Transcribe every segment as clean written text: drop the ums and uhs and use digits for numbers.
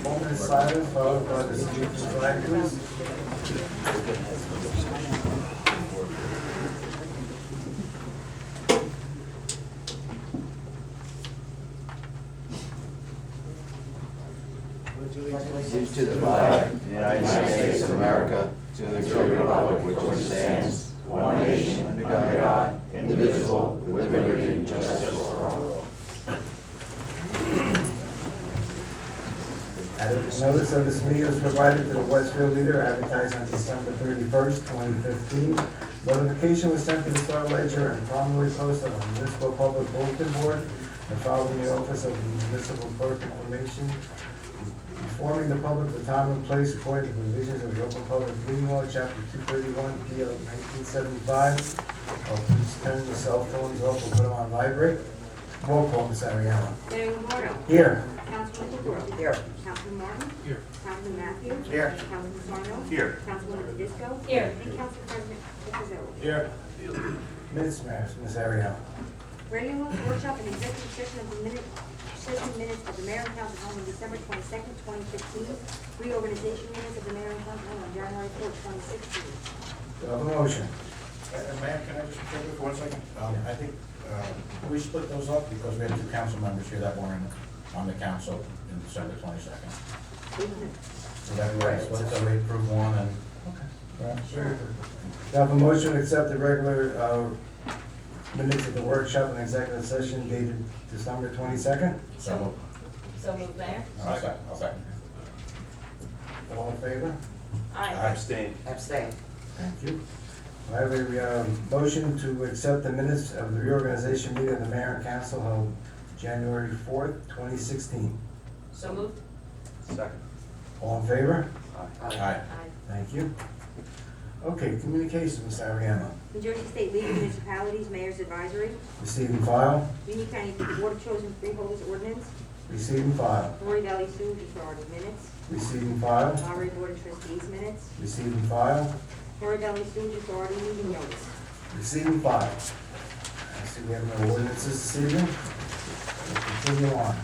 Moment of silence followed by the salute to flag, please. To the flag of the United States of America, to the republic which stands, one nation, under God, indivisible, with liberty and justice for all. Notice of this meeting was provided to the Westfield Leader, advertised on December 31st, 2015. Notification was sent to the Star Ledger and promptly posted on the Municipal Public Bulletin Board and filed in the Office of the Municipal Clerk Information, informing the public the time and place according to the provisions of the Open Public Meeting Law, Chapter 231, P.O. 1975. Please turn the cell phones off or put them on vibrate. Roll call, Ms. Ariano. Mayor Borough. Here. Councilman LaFleur. Here. Councilman Martin. Here. Councilman Matthews. Here. Councilman Sarno. Here. Councilwoman Disco. Here. And Council President Pizarro. Here. Ms. Ariano. Regular workshop and executive session of the minutes of the Mayor and Council held on December 22nd, 2015. Reorganization minutes of the Mayor and Council held on January 4th, 2016. Do I have a motion? Mayor, can I just take it for 1 second? I think we split those up because we had two council members here that weren't on the council in December 22nd. So that way, split, so we approve one and. Sure. Do I have a motion to accept the regular minutes of the workshop and executive session dated December 22nd? So moved, Mayor. I'll second. All in favor? Aye. Abstain. Abstain. Thank you. I have a motion to accept the minutes of the reorganization meeting of the Mayor and Council held January 4th, 2016. So moved. Second. All in favor? Aye. Aye. Thank you. Okay, communications, Ms. Ariano. New Jersey State League of Municipalities, Mayor's Advisory. Receive and file. Union County Board of Chosen Freeholders Ordinance. Receive and file. Lori Valley Sewage Authority minutes. Receive and file. Monterey Board of Trustees minutes. Receive and file. Lori Valley Sewage Authority meeting notice. Receive and file. I see we have no ordinances this evening. We'll continue on.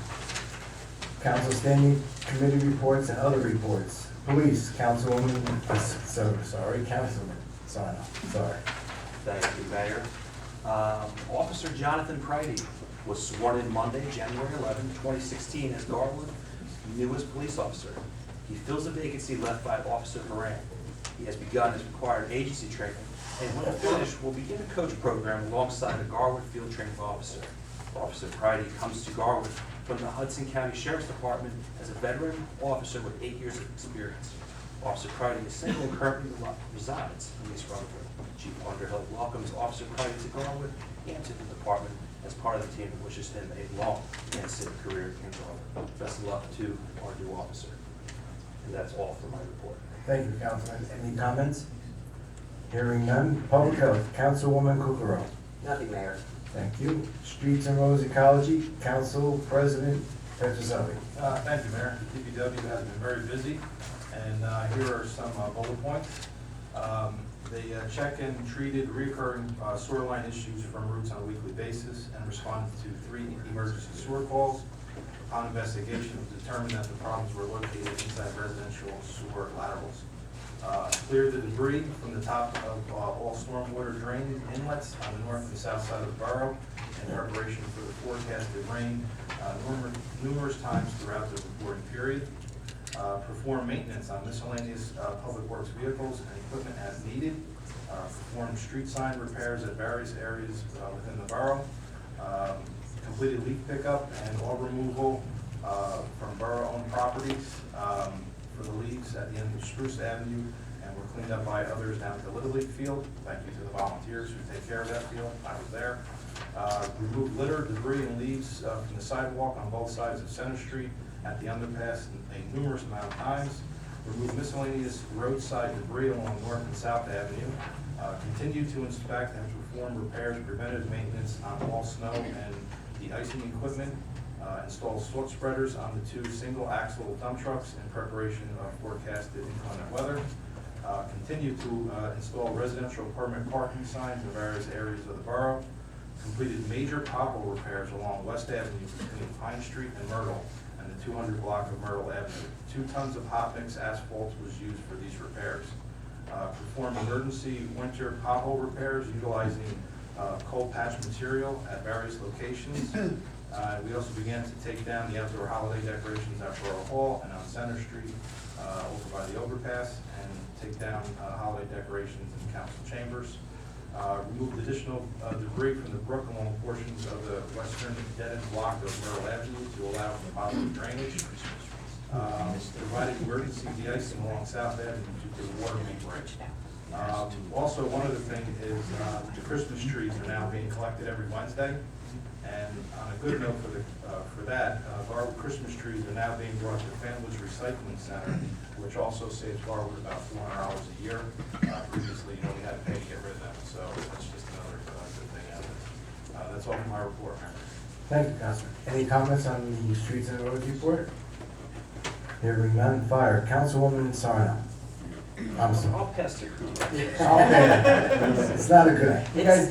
Council standing committee reports and other reports. Police, Councilman Sarno. Thank you, Mayor. Officer Jonathan Pridey was sworn in Monday, January 11, 2016, as Garwood's newest police officer. He fills a vacancy left by Officer Moran. He has begun his required agency training, and when finished, will begin a coach program alongside a Garwood field training officer. Officer Pridey comes to Garwood from the Hudson County Sheriff's Department as a veteran officer with 8 years of experience. Officer Pridey is single and currently resides in East Rutherford. Chief Underhill welcomes Officer Pridey to Garwood and to the department as part of the team and wishes him a long and safe career in Garwood. Best of luck to our new officer. And that's all for my report. Thank you, Councilman. Any comments? Hearing none. Public Health, Councilwoman Kukrow. Nothing, Mayor. Thank you. Streets and Roads Ecology, Council President Petroselli. Thank you, Mayor. DPW has been very busy, and here are some bullet points. They check and treated recurring sewer line issues from routes on a weekly basis and responded to 3 emergency sewer calls. Upon investigation, it was determined that the problems were located inside residential sewer laterals. Cleared the debris from the top of all stormwater drain inlets on the north and south side of the borough in preparation for the forecasted rain numerous times throughout the reporting period. Perform maintenance on miscellaneous public works vehicles and equipment as needed. Perform street sign repairs at various areas within the borough. Completed leaf pickup and oil removal from borough-owned properties for the leaves at the end of Spruce Avenue, and were cleaned up by others down at the Little League field. Thank you to the volunteers who take care of that field. I was there. Removed litter, debris, and leaves from the sidewalk on both sides of Center Street at the underpass a numerous amount of times. Remove miscellaneous roadside debris along North and South Avenue. Continue to inspect and perform repairs, preventive maintenance on all snow and the icing equipment. Install salt spreaders on the 2 single-axle dump trucks in preparation of forecasted inclement weather. Continue to install residential permanent parking signs in various areas of the borough. Completed major pothole repairs along West Avenue between Pine Street and Myrtle and the 200 block of Myrtle Avenue. 2 tons of hot mix asphalt was used for these repairs. Perform emergency winter pothole repairs utilizing cold patch material at various locations. We also began to take down the outdoor holiday decorations at Borough Hall and on Center Street over by the overpass, and take down holiday decorations in council chambers. Removed additional debris from the brook along portions of the western dead-end block of Myrtle Avenue to allow for positive drainage. Provided emergency de-icing along South Avenue due to the water main break. Also, one other thing is the Christmas trees are now being collected every Wednesday. And on a good note for that, Garwood Christmas trees are now being brought to Fanwood's Recycling Center, which also saves Garwood about $400 a year. Previously, we had to pay to get rid of them, so that's just another good thing out of it. That's all for my report, Mayor. Thank you, Councilman. Any comments on the streets and roads report? Hearing none, fire. Councilwoman Sarno. I'm sorry. I'll pass the crew. It's not a good,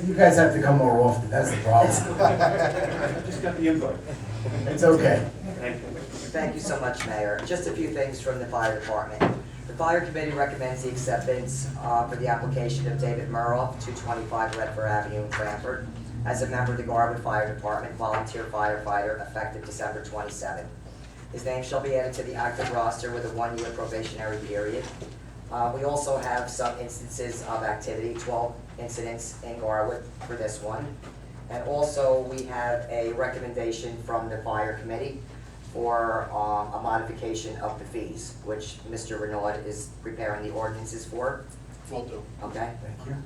you guys have to come more often, that's the problem. Just got the invite. It's okay. Thank you. Thank you so much, Mayor. Just a few things from the fire department. The fire committee recommends the acceptance for the application of David Muroff, 225 Redford Avenue in Cranford, as a member of the Garwood Fire Department, volunteer firefighter, effective December 27. His name shall be added to the active roster with a 1-year probationary period. We also have some instances of activity, 12 incidents in Garwood for this one. And also, we have a recommendation from the fire committee for a modification of the fees, which Mr. Renaud is preparing the ordinances for. Will do. Okay? Thank you.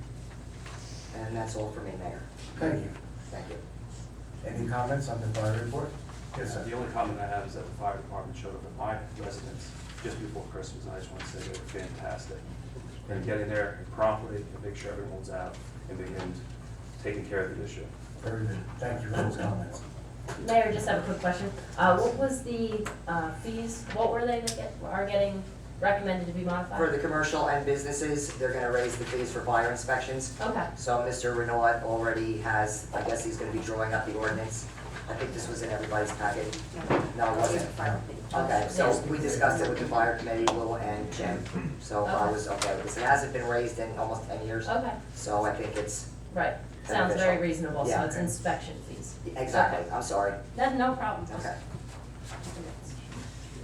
And that's all for me, Mayor. Thank you. Thank you. Any comments on the fire report? Yes, sir. The only comment I have is that the fire department showed up at my residence just before Christmas, and I just want to say they were fantastic. And getting there promptly and make sure everyone's out and begin taking care of the issue. Very good. Thank you for those comments. Mayor, just have a quick question. What was the fees, what were they that are getting recommended to be modified? For the commercial and businesses, they're gonna raise the fees for fire inspections. Okay, So Mr. Renaud already has, I guess he's gonna be drawing up the ordinance. I think this was in everybody's packet. No, it wasn't. Okay, so we discussed it with the fire committee, Lou and Jim, so I was okay with this. It hasn't been raised in almost 10 years, okay, so I think it's, right. Sounds very Beneficial. reasonable, so Yeah. it's inspection fees. exactly, I'm sorry. That's no problem. Okay.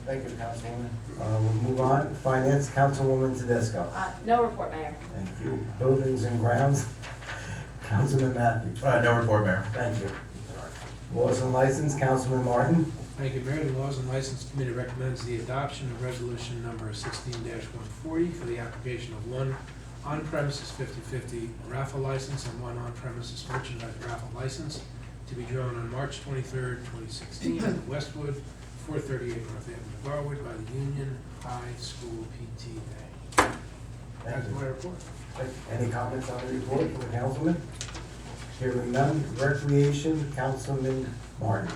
Thank you, Councilwoman. We'll move on. Finance, Councilwoman Tedesco. No report, Mayor. Thank you. Buildings and Grounds, Councilman Matthews. No report, Mayor. Thank you. Laws and License, Councilman Martin. Thank you, Mayor. The Laws and License Committee recommends the adoption of resolution number 16-140 for the application of one on-premises 50/50 raffle license and one on-premises merchandise raffle license to be drawn on March 23rd, 2016 at Westwood, 438 North Avenue, Garwood, by the Union High School PTA. That's my report. Any comments on the report from the councilman? Hearing none. Recreation, Councilman Martin.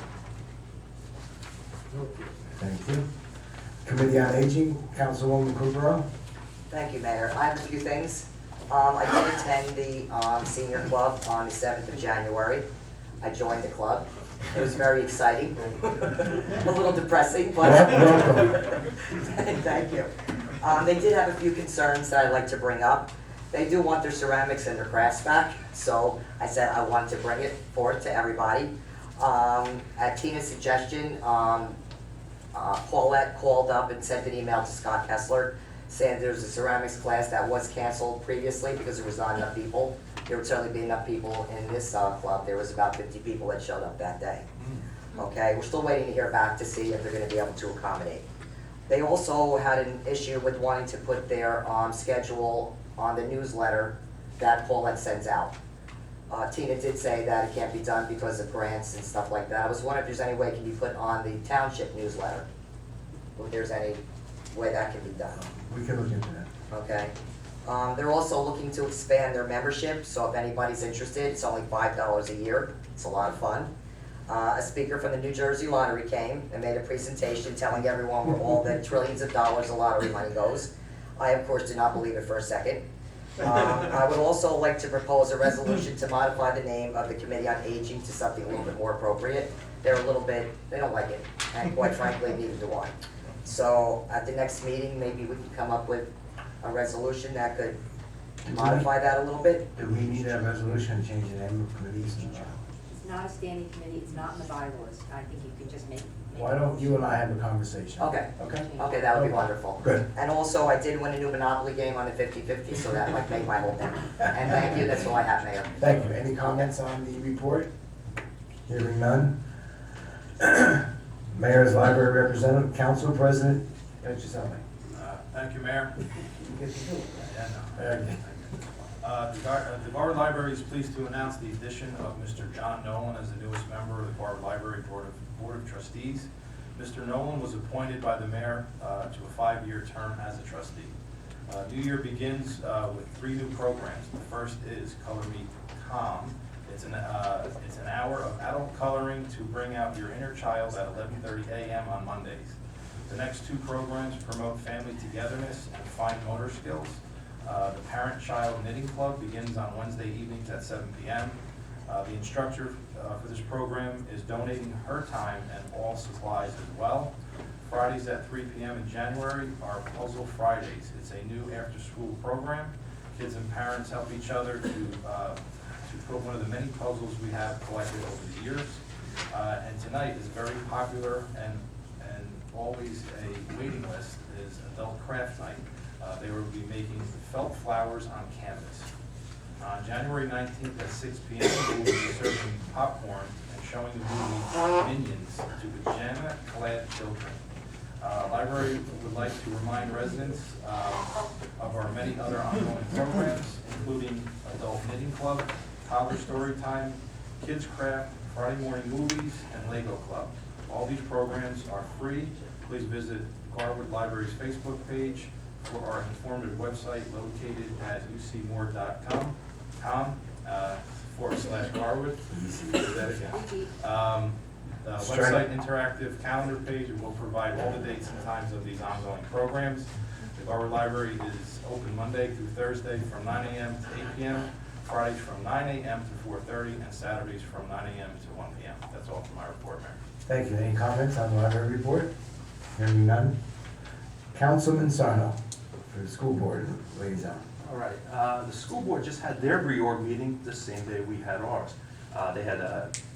No report. Thank you. Committee on Aging, Councilwoman Kudrow. Thank you, Mayor. I have a few things. I did attend the senior club on the 7th of January. I joined the club. It was very exciting. A little depressing, but. Welcome. Thank you. They did have a few concerns that I'd like to bring up. They do want their ceramics and their crafts back, so I said I wanted to bring it forward to everybody. At Tina's suggestion, Paulette called up and sent an email to Scott Kessler saying there's a ceramics class that was canceled previously because there was not enough people. There would certainly be enough people in this club. There was about 50 people that showed up that day. Okay, we're still waiting to hear back to see if they're gonna be able to accommodate. They also had an issue with wanting to put their schedule on the newsletter that Paulette sends out. Tina did say that it can't be done because of grants and stuff like that. I was wondering if there's any way it can be put on the township newsletter. If there's any way that can be done. We can look into that. Okay. They're also looking to expand their membership, so if anybody's interested, it's only $5 a year. It's a lot of fun. A speaker from the New Jersey Lottery came and made a presentation telling everyone where all the trillions of dollars of lottery money goes. I, of course, did not believe it for a second. I would also like to propose a resolution to modify the name of the Committee on Aging to something a little bit more appropriate. They're a little bit, they don't like it, and quite frankly, neither do I. So at the next meeting, maybe we can come up with a resolution that could modify that a little bit. Do we need a resolution to change the name of committees? It's not a standing committee, it's not in the bylaws. I think you can just make. Why don't you and I have a conversation? Okay. Okay? Okay, that would be wonderful. Good. And also, I did win a new Monopoly game on the 50-50, so that might make my whole thing. And thank you, that's all I have, Mayor. Thank you. Any comments on the report? Hearing none. Mayor's Library Representative, Council President, Giselle. Thank you, Mayor. You get to do it. Yeah, no. Okay. The Garwood Library is pleased to announce the addition of Mr. John Nolan as the newest member of the Garwood Library Board of Trustees. Mr. Nolan was appointed by the mayor to a 5-year term as a trustee. New Year begins with 3 new programs. The first is Color Me Calm. It's an hour of adult coloring to bring out your inner child at 11:30 a.m. on Mondays. The next 2 programs promote family togetherness and fine motor skills. The Parent-Child Knitting Club begins on Wednesday evenings at 7 p.m. The instructor for this program is donating her time and all supplies as well. Fridays at 3 p.m. in January are Puzzle Fridays. It's a new after-school program. Kids and parents help each other to put one of the many puzzles we have collected over the years. And tonight is very popular and always a waiting list is Adult Craft Night. They will be making felt flowers on canvas. On January 19th at 6 p.m., we will be serving popcorn and showing the movie Minions to pajama-clad children. Library would like to remind residents of our many other ongoing programs, including Adult Knitting Club, Toddler Story Time, Kids Craft, Friday Morning Movies, and Lego Club. All these programs are free. Please visit Garwood Library's Facebook page for our informative website located at ucmore.com/Garwood. Do that again. The website interactive calendar page will provide all the dates and times of these ongoing programs. The Garwood Library is open Monday through Thursday from 9 a.m. to 8 p.m., Fridays from 9 a.m. to 4:30, and Saturdays from 9 a.m. to 1 p.m. That's all for my report, Mayor. Thank you. Any comments on the library report? Hearing none. Councilman Sarno, for the school board liaison. All right, the school board just had their reorg meeting the same day we had ours. They had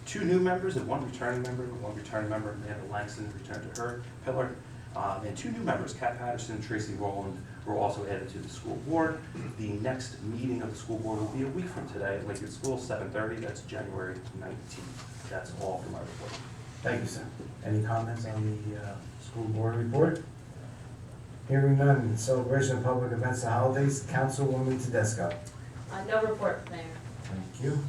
2 new members and 1 returning member. Amanda Langston returned to her pillar. And 2 new members, Kat Patterson and Tracy Rowland, were also added to the school board. The next meeting of the school board will be a week from today at Lakewood School, 7:30. That's January 19th. That's all for my report. Thank you, sir. Any comments on the school board report? Hearing none. Celebration of public events and holidays, Councilwoman Tedesco. No report, Mayor. Thank you.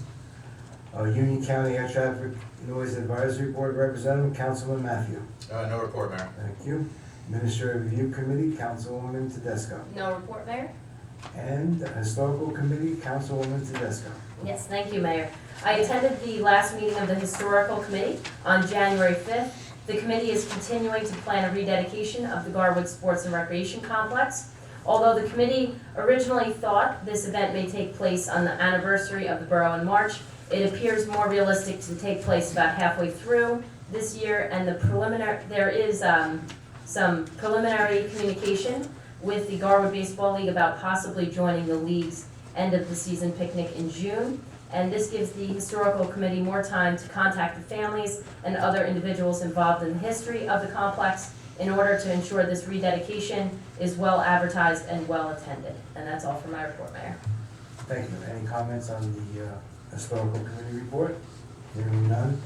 Union County Air Traffic Noise Advisory Board Representative, Councilman Matthew. No report, Mayor. Thank you. Administrative Review Committee, Councilwoman Tedesco. No report, Mayor. And Historical Committee, Councilwoman Tedesco. Yes, thank you, Mayor. I attended the last meeting of the Historical Committee on January 5th. The committee is continuing to plan a rededication of the Garwood Sports and Recreation Complex. Although the committee originally thought this event may take place on the anniversary of the Borough in March, it appears more realistic to take place about halfway through this year, and there is some preliminary communication with the Garwood Baseball League about possibly joining the league's end of the season picnic in June. And this gives the Historical Committee more time to contact the families and other individuals involved in the history of the complex in order to ensure this rededication is well advertised and well attended. And that's all for my report, Mayor. Thank you. Any comments on the Historical Committee report? Hearing none.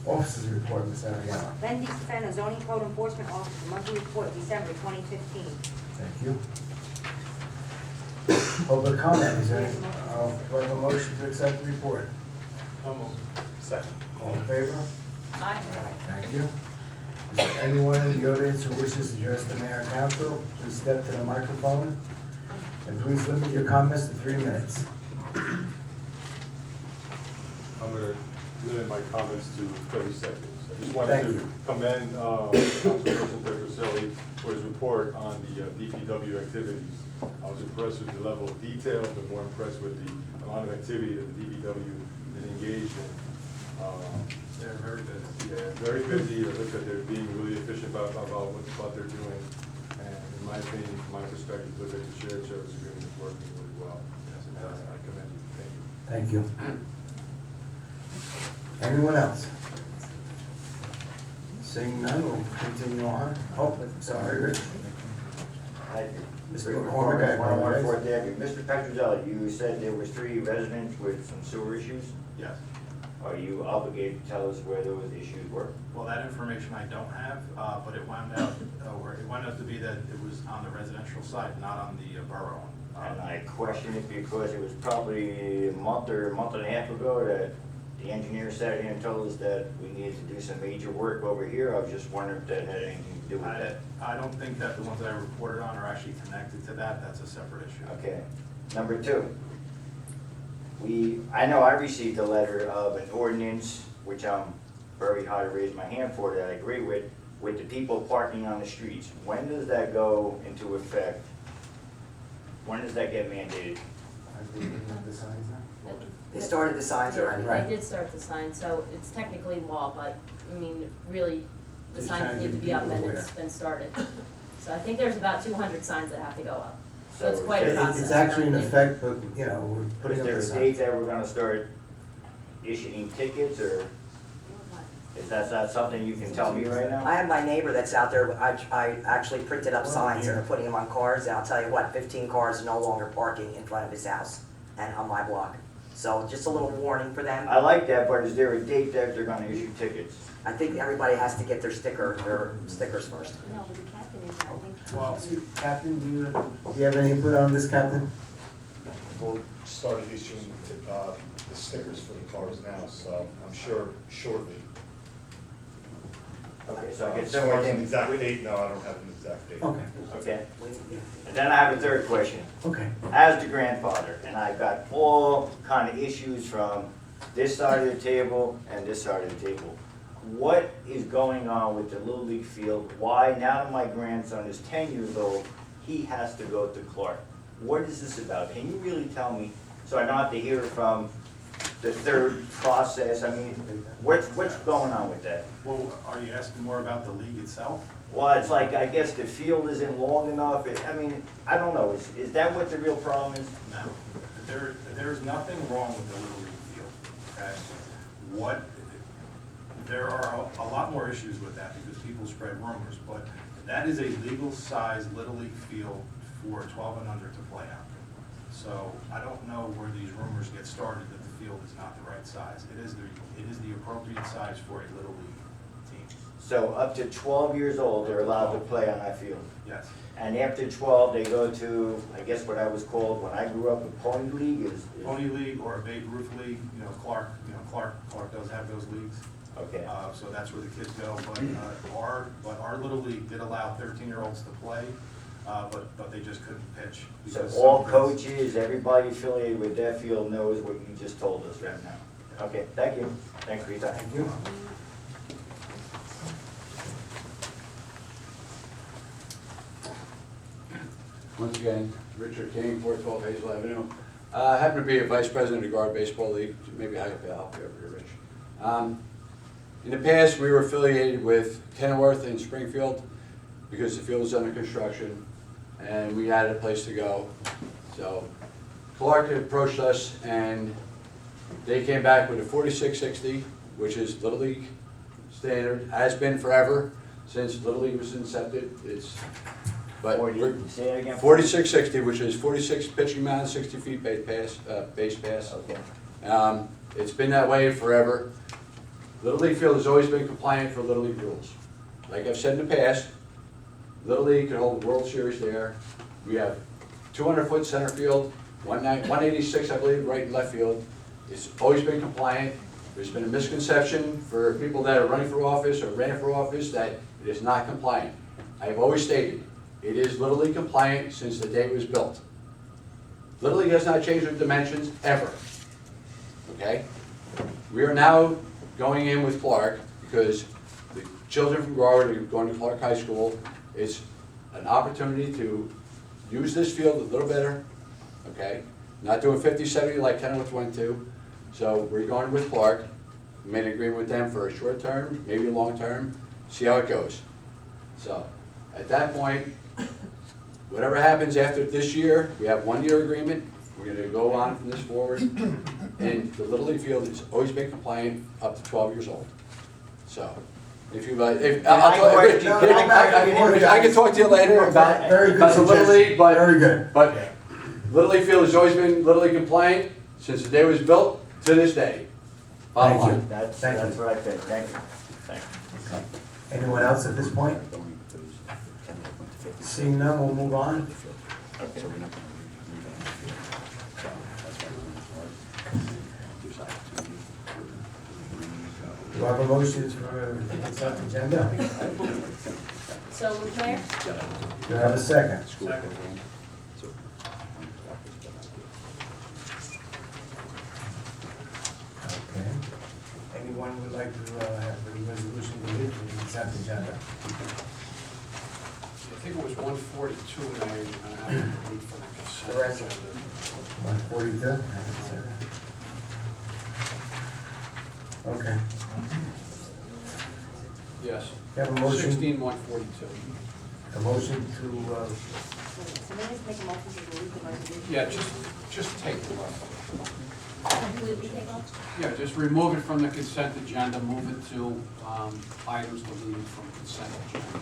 Officers report, Ms. Ariano. Len DeStefano, Zoning Code Enforcement Officer, monthly report, December 2015. Thank you. Public comment, is there, do I have a motion to accept the report? Second. All in favor? Aye. Thank you. Is there anyone in the audience who wishes to address the mayor and council? Please step to the microphone. And please limit your comments to 3 minutes. I'm gonna limit my comments to 30 seconds. I just wanted Thank to you. commend Councilperson Petroselli for his report on the DPW activities. I was impressed with the level of detail, but more impressed with the amount of activity that the DPW is engaged in. They're very busy. Yeah, very busy. It looks like they're being really efficient about what they're doing. And in my opinion, from my perspective, it looks like the shared service agreement is working really well. And I commend you. Thank you. Thank you. Anyone else? Seeing none, we'll continue on. Oh, sorry, Rich. Mr. McCormick, I apologize. Mr. Petroselli, you said there was 3 residents with some sewer issues. Yes. Are you obligated to tell us where those issues were? Well, that information I don't have, but it wound out to be that it was on the residential side, not on the borough one. And I question it because it was probably a month or a month and a half ago that the engineer sat here and told us that we needed to do some major work over here. I was just wondering if that had anything to do with that. I don't think that the ones that I reported on are actually connected to that. That's a separate issue. Okay. Number 2, I know I received a letter of an ordinance, which I'm very high to raise my hand for, that I agree with the people parking on the streets. When does that go into effect? When does that get mandated? I believe we have the signs now. They started the signs already. They did start the sign, so it's technically law, but, I mean, really, the The signs signs need to that be up people and wear. it's been started. So I think there's about 200 signs that have to go up. So it's quite a Is process. It's actually in effect, but, you know, we're putting up there the a signs. date that we're gonna start issuing tickets, or is that not something you can tell me right now? I have my neighbor that's out there, I actually printed up signs and are putting them on cars, and I'll tell you what, 15 cars are no longer parking in front of his house and on my block. So just a little warning for them. I like that, but is there a date that they're gonna issue tickets? I think everybody has to get their stickers first. No, but the captain is, I think. Well, Captain, do you have any input on this, Captain? We'll started issuing the stickers for the cars now, so I'm sure shortly. Okay, so I get As some far more as an things. exact date, no, I don't have an exact date. Okay, Okay, and then I have a third question. okay. As the grandfather, and I've got all kind of issues from this side of the table and this side of the table. What is going on with the Little League field? Why, now that my grandson is 10 years old, he has to go to Clark? What is this about? Can you really tell me, so I don't have to hear it from the third process? I mean, what's going on with that? well, are you asking more about the league itself? Well, it's like, I guess the field isn't long enough. I mean, I don't know. Is that what the real problem is? No. There's nothing wrong with the Little League field, okay? There are a lot more issues with that because people spread rumors, but that is a legal size Little League field for 12 and under to play out. So I don't know where these rumors get started that the field is not the right size. It is the appropriate size for a Little League team. So up to 12 years old, they're allowed to play on that field. Yes. And after 12, they go to, I guess what I was called when I grew up, a pony league is. Pony League or a Babe Ruth League, Clark does have those leagues. Okay. So that's where the kids go, but our Little League did allow 13-year-olds to play, but they just couldn't pitch. So because all some kids- coaches, everybody affiliated with that field knows what you just told us right now. Okay, thank you. Thanks for your time. Thank you. Once again, Richard King, 412 Hazel Avenue. I happen to be a vice president of the Guard Baseball League, so maybe I can help you over here, Rich. In the past, we were affiliated with Kenilworth and Springfield because the field was under construction and we had a place to go. So Clark approached us and they came back with a 4660, which is Little League standard, has been forever since Little League was incepted. But Say that again. 4660, which is 46 pitching mound, 60 feet base pass. Okay. It's been that way forever. Little League field has always been compliant for Little League rules. Like I've said in the past, Little League can hold the World Series there. We have 200-foot center field, 186, I believe, right and left field. It's always been compliant. There's been a misconception for people that are running for office or ran for office that it is not compliant. I have always stated, it is Little League compliant since the day it was built. Little League has not changed their dimensions ever, okay? We are now going in with Clark, because the children from Garwood are going to Clark High School. It's an opportunity to use this field a little better, okay? Not doing 50-70 like Kenilworth went to. So we're going with Clark. Made an agreement with them for a short term, maybe a long term, see how it goes. So, at that point, whatever happens after this year, we have 1-year agreement, we're gonna go on from this forward. And the Little League field has always been compliant up to 12 years old. So, if you like, I can talk to you later about Very good the Little suggestion. League, but. Very good. But Little League field has always been Little League compliant since the day it was built to this day. Bottom Thank you. line. That's Thank you. what I think, thank you. Thank you. Anyone else at this point? Seeing none, we'll move on. Do I have a motion for the consent agenda? So, Mayor? Do I have a second? Okay. Anyone would like to have a resolution related to the consent agenda? I think it was 142, Mayor, you're gonna have to read for the consent The rest. agenda. 142? Okay. Yes. You have a motion? 16142. A motion to, Somebody has to make a motion to delete the resolution. Yeah, just take it off. Completely take off? Yeah, just remove it from the consent agenda, move it to items deleted from consent agenda.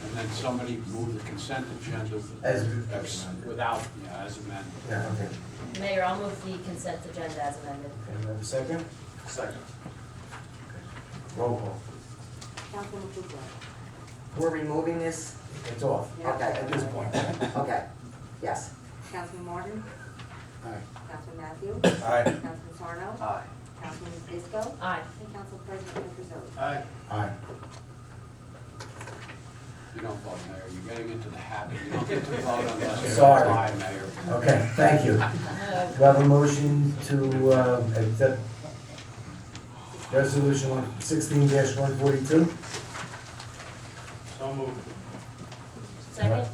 And then somebody move the consent agenda as, without, as amended. yeah, okay. Mayor, I'll move the consent agenda as amended. Okay, we have a second? Second. Roll call. Councilman Kukrow. We're removing this? It's off. Okay. At this point. Okay, yes. Councilman Martin. Aye. Councilman Matthew. Aye. Councilman Sarno. Aye. Councilman Disco. Aye. And Council President Petrozelli. Aye. Aye. You don't vote, Mayor, you're getting into the habit, you don't get to vote unless you're Sorry. aye, Mayor. Okay, thank you. Do I have a motion to accept resolution 16-142? So moved. Second?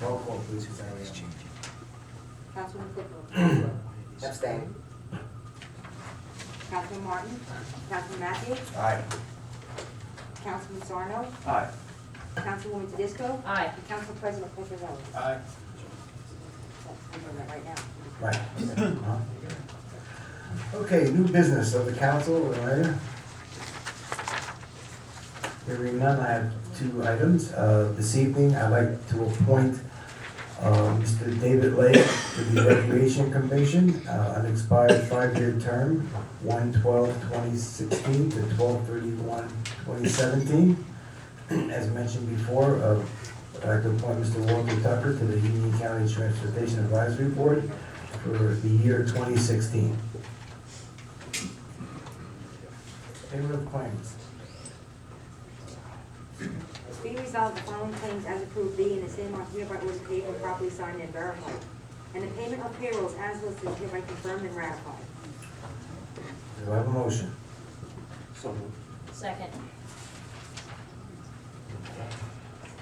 Roll call, please, Cassandra. Councilman Kukrow. Abstain. Councilman Martin. Councilman Matthew. Aye. Councilman Sarno. Aye. Councilwoman Tedisco. Aye. And Council President Petrozelli. Aye. I'm doing that right now. Right. Okay, new business of the council, Mayor. Hearing none, I have 2 items. This evening, I'd like to appoint Mr. David Lake to the Recreation Commission, an expired 5-year term, 1/12/2016 to 12/31/2017. As mentioned before, I'd like to appoint Mr. Walter Tucker to the Union County Transportation Advisory Board for the year 2016. Payment of claims. Be resolved, the following claims as approved be and the same are hereby ordered paid and properly signed and verified. And the payment of payrolls as listed is hereby confirmed and ratified. Do I have a motion? So moved. Second?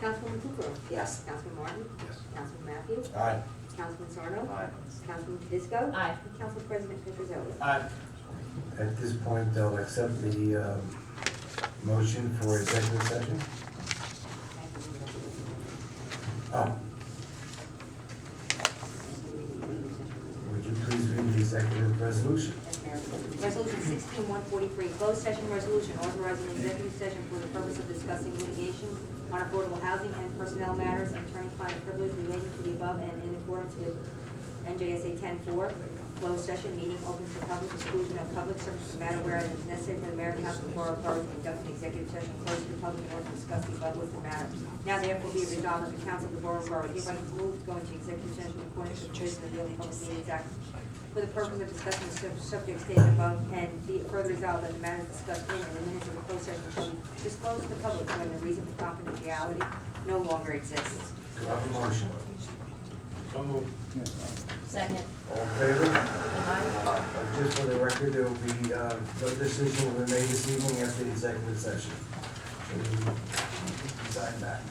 Councilwoman Kukrow. Yes. Councilman Martin. Yes. Councilman Matthew. Aye. Councilman Sarno. Aye. Councilman Tedisco. Aye. And Council President Petrozelli. Aye. At this point, I'll accept the motion for executive session. Oh. Would you please read the executive resolution? Yes, Mayor. Resolution 16-143, closed session resolution authorizing executive session for the purpose of discussing litigation on affordable housing and personnel matters and attorney-client privilege relating to the above and in accordance with NJSA 10-4. Closed session meeting open for public exclusion of public services matter whereas it is necessary for the mayor and council of the borough authority to conduct an executive session closed to the public in order to discuss the above listed matter. Now therefore be resolved that the council of the borough hereby move to go into executive session in accordance with the provisions of the Open Public Meetings Act for the purpose of discussing the subject stated above, and be it further resolved that the matters discussed in and the minutes of the closed session shall be disclosed to the public when the reason for confidentiality no longer exists. Do I have a motion? So moved. Second. All in favor? Aye. Just for the record, there will be, no decision will be made this evening after the executive session. So you sign that.